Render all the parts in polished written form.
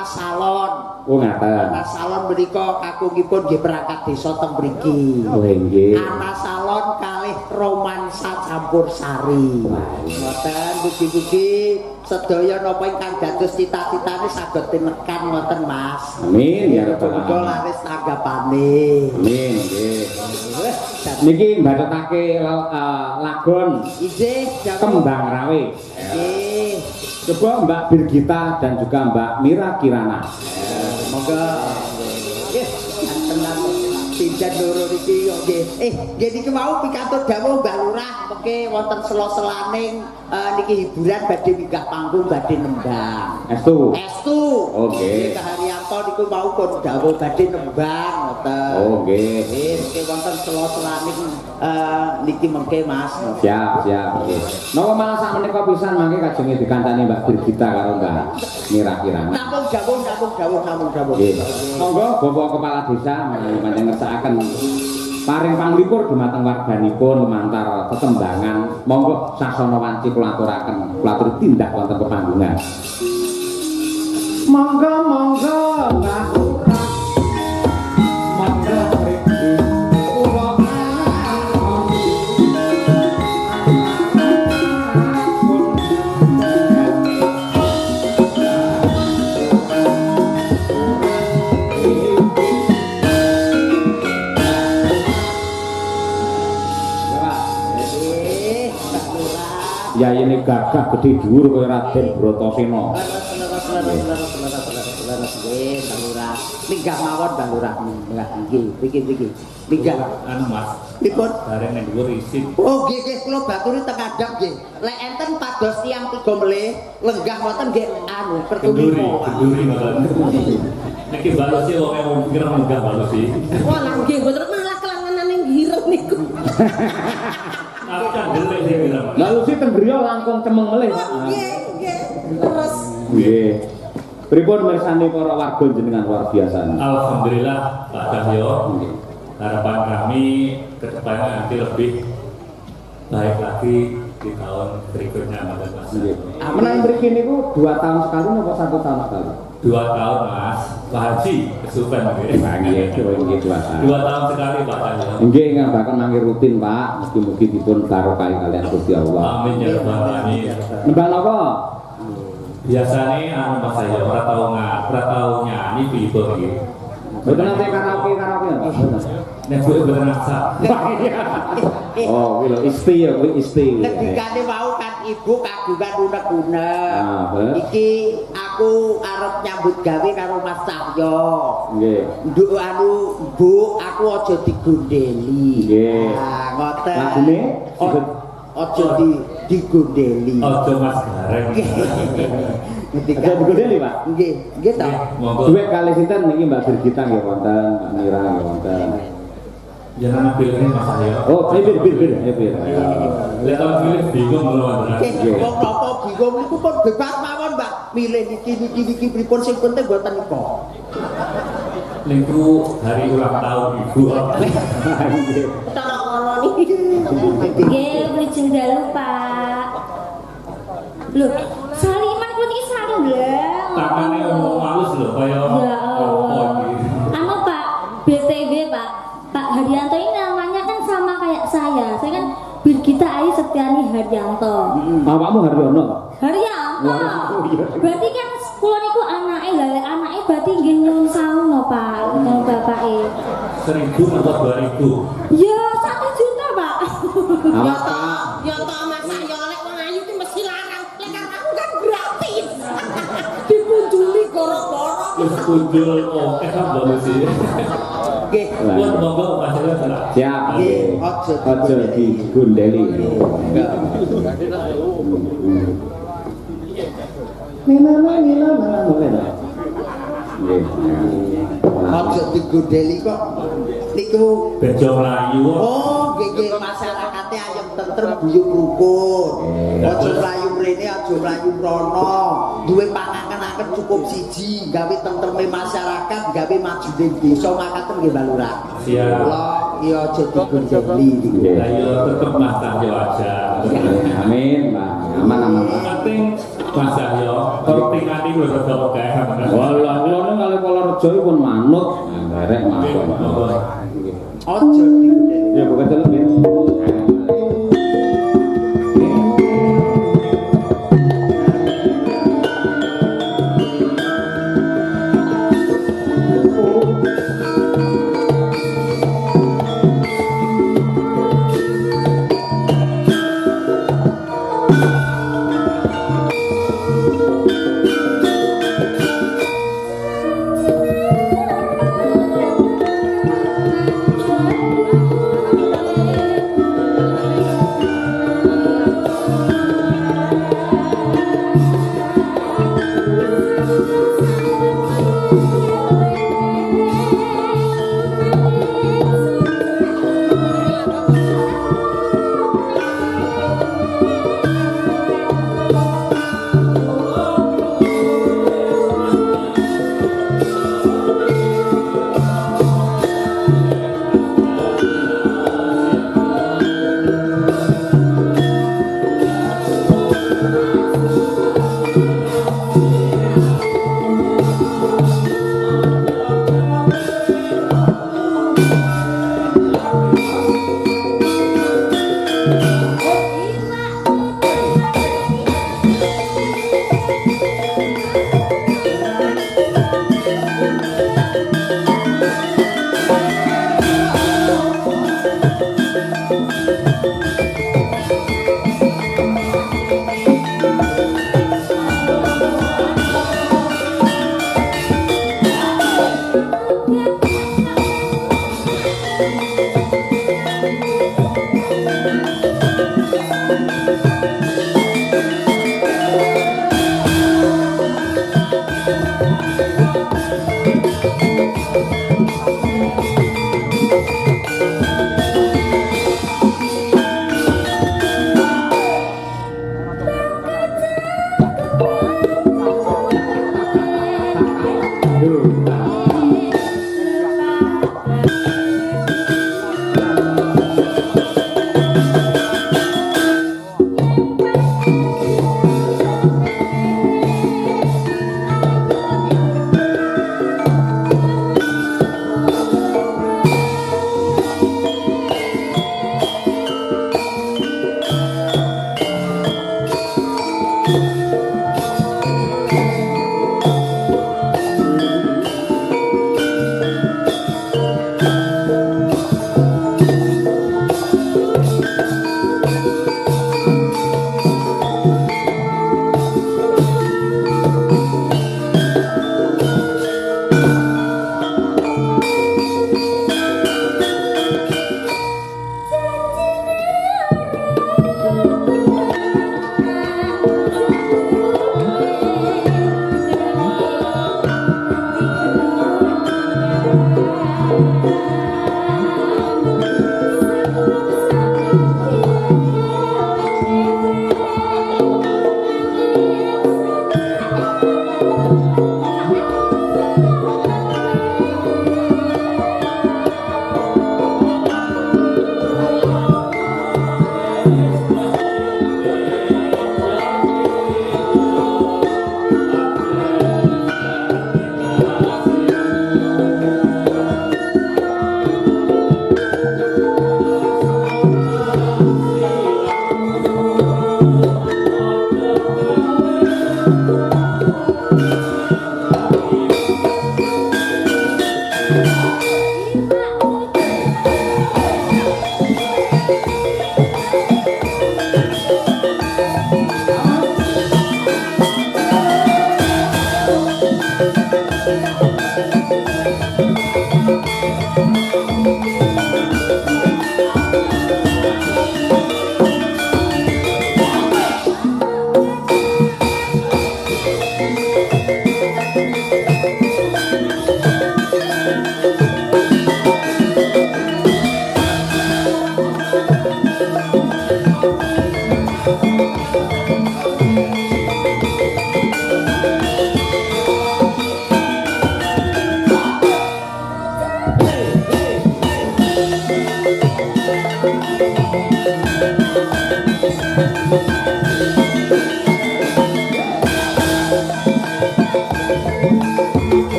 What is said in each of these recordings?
Ana Salon. Oh ngaten. Ana Salon menika kakungipun nggih perangkat desa teng mriki. Oh nggih. Ana Salon kalih romansa campur sari. Ngoten mugi-mugi sedaya napa ingkang dados cita-citane saged tinekan ngoten Mas. Amin ya rabbal Muga alamin. laris tanggapane. Amin nggih. Niki mbatutake lagon Inggih, Kembang Rawe. nggih. Coba Mbak Birgita dan juga Mbak Mira Kirana. Monggo. Nggih, tenan pinjen loro iki kok nggih. Nggih niki mau pikantuk dawuh Mbak Lurah mengke wonten sela-selaning niki hiburan badhe minggah panggung badhe nembang. Estu. Estu. Oke. Nggih Haryanto niku mau pun dawuh badhe nembang ngoten. Oh nggih. Nggih, niki wonten sela-selaning niki mengke Mas. Siap, siap. Nggih. Napa malah sak menika pisan mangke kajenge dikancani Mbak Birgita karo Mbak Mira Kirana. Nampung dawuh, nampung dawuh. Nggih. Monggo Bapak Kepala Desa panjenengan ngersakaken paring panglipur dumateng warganipun lumantar tetembangan. Monggo sasana wanci kula aturaken, kula aturi tindak wonten pepanggungan. Monggo Mbah Lurah. Monggo mriki kula ya ini gagah gede dhuwur kaya Raden Bratasena. Minggah mawon Mbak Lurah. Nggih, minggah. Anu Mas, Dipun. bareng ning dhuwur isin. Oh nggih kula baturi teng kadang nggih. Lek enten pados tiyang tiga melih lenggah wonten nggih anu Kenduri, pertuni. kenduri malah. Niki balusi wong e wong pikir munggah balusi. Wah, lah nggih mboten malah kelangenan ning gireng niku. Aku kan delek sing bilang. Lalu si tenggriya langkung cemeng melih. Pak. Nggih, nggih. Terus Nggih. Pripun mirsani para warga jenengan luar biasa. Alhamdulillah Pak Cahyo. Harapan kami ke depannya nanti lebih baik lagi di tahun berikutnya Mas. Nggih. Menawi mriki niku 2 tahun sekali napa 1 tahun sekali? 2 tahun Mas, Pak Haji kesupen nggih. Nggih, nggih 2 tahun. 2 tahun sekali Pak Cahyo. Nggih, ngabaken mangke rutin, Pak. Mugi-mugi dipun barokah kalian Gusti Allah. Amin ya rabbal alamin. Nembang napa? Biasanya anu Mas Cahyo ora tau nyanyi pitur iki. Mboten nate karaoke Pak. Nek kuwi bener maksa. Oh, kuwi lho isti ya, kuwi isti. Ngendikane mau kan ibu kagungan unek-unek. Ah, bener. Iki aku arep nyambut gawe karo Mas Cahyo. Nggih. Nduk anu Bu, aku aja digondeli. Nggih. Nah, ngoten. Lagune aja digondeli. Ojo Mas Gareng. Ada digondeli, Pak. Nggih, nggih ta. Monggo. Duit kali sinten niki Mbak Birgita nggih wonten, Mbak Mira nggih wonten. Jangan pilih Mas Cahyo. Oh, bir. Lek tau pilih bingung ngono Mas. Nggih, wong napa bingung niku pun bebas mawon, Mbak. Milih niki pripun sing penting mboten nika. Niku hari ulang tahun Ibu. cara kono niki. Nggih, beli dalu, Pak. Loh, saliman ku niki sarung lho. Tangannya ngomong halus lho kaya Ya Allah. iki. Anu Pak, BTW Pak. Pak Haryanto ini namanya kan sama kayak saya. Saya kan Birgita Ayu Setiani Haryanto. Bapakmu Haryono, Pak? Haryanto. Oh, iya. Berarti kan kula niku anake, lha anake berarti nggih nyuwun sawu Pak, karo bapake. 1000 atau 2000. Ya 1 juta, Pak. Awas, Pak. Ya toh Mas Ayo lek wong ayu ki mesti larang. Lek karo aku kan gratis. Dikunjuli koro-koro. Wis kunjul oke kan balusi. Nggih. Pun monggo Mas Cahyo salah. Siap. Nggih, Aja digondeli. Nggih. Aja digondeli kok. Niku Bejo mlayu. oh nggih masyarakate ayem tentrem guyub rukun. Aja mlayu mrene, aja mlayu mrono. Duwe pangaken-aken cukup siji, gawe tentreme masyarakat, gawe majune desa makaten nggih Mbak Lurah. Siap. Kula ya aja digondeli niku. Ayo tetep Mas Cahyo aja. Amin, Pak. Aman. Penting Mas Cahyo, kortingane wis rada akeh. Walah kerja pun manut nderek mawon. Aja diudah. Ya bukan celuk ya.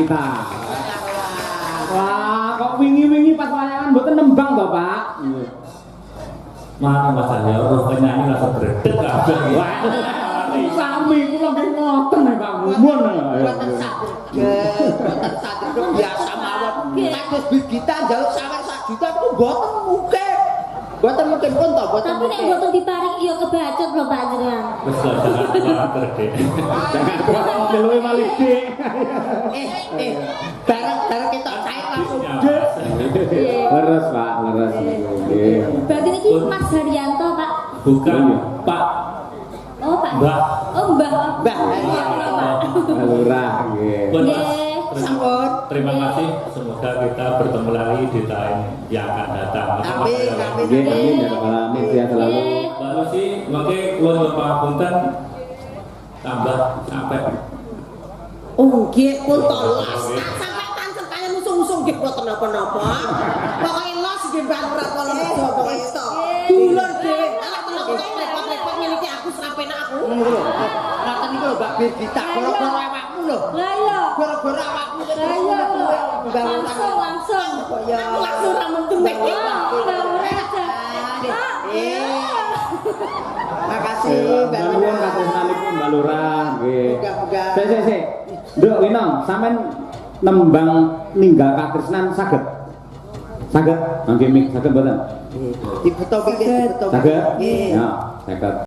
kita. Wah, kok wingi-wingi pas wayangan mboten nembang to, Pak? Mana Mas Aryo, roh penyanyi langsung berdek kabeh. Wah, sami kula nggih ngoten nek Pak Mumun. Boten saged biasa mawon. Kados Birgita njaluk sawer 1 juta itu boten mungkin. Boten mungkin pun to, boten Tapi nek mungkin. boten diparingi ya kebacut lho Pak jenengan. Wis lah, jangan kuwatir, Dek. Jangan kuat luwe malih Dik. Bareng kita cair langsung. Leres Pak, leres. Nggih. Berarti niki Mas Haryanto Pak. Bukan Pak Oh Pak. Mbah. Oh Mbah. Mbah. Lurah nggih. Pun, Mas. Nggih. Sambut. Terima kasih. Semoga kita bertemu lagi di tahun yang akan datang. Amin, amin. Nggih, amin ya rabbal alamin sehat selalu. Mbak Lucy, mungkin kula nyuwun pangapunten tambah sampai Oh nggih pun tolos. Sampai tancep kaya musuh-musuh nggih boten napa-napa. Pokoke los nggih Mbak Lurah kala meja pokoke iso. Dulur dhewe. Alah repot-repot ngene iki aku sampeyan aku. Ngoten niku lho Mbak Birgita, gara-gara awakmu lho. Lah iya. Gara-gara awakmu Lah iya lho. Langsung. Aku langsung ra mentuwek. Makasih Mbak Nuwun Lurah. katresnanipun Mbak Lurah nggih. Muga-muga. Sik. Nduk Winong, sampean nembang ninggal katresnan saged. Saged? Nggih, saged mboten? Dibeto pikir, dibeto. Saged? Nggih. Ya, saged.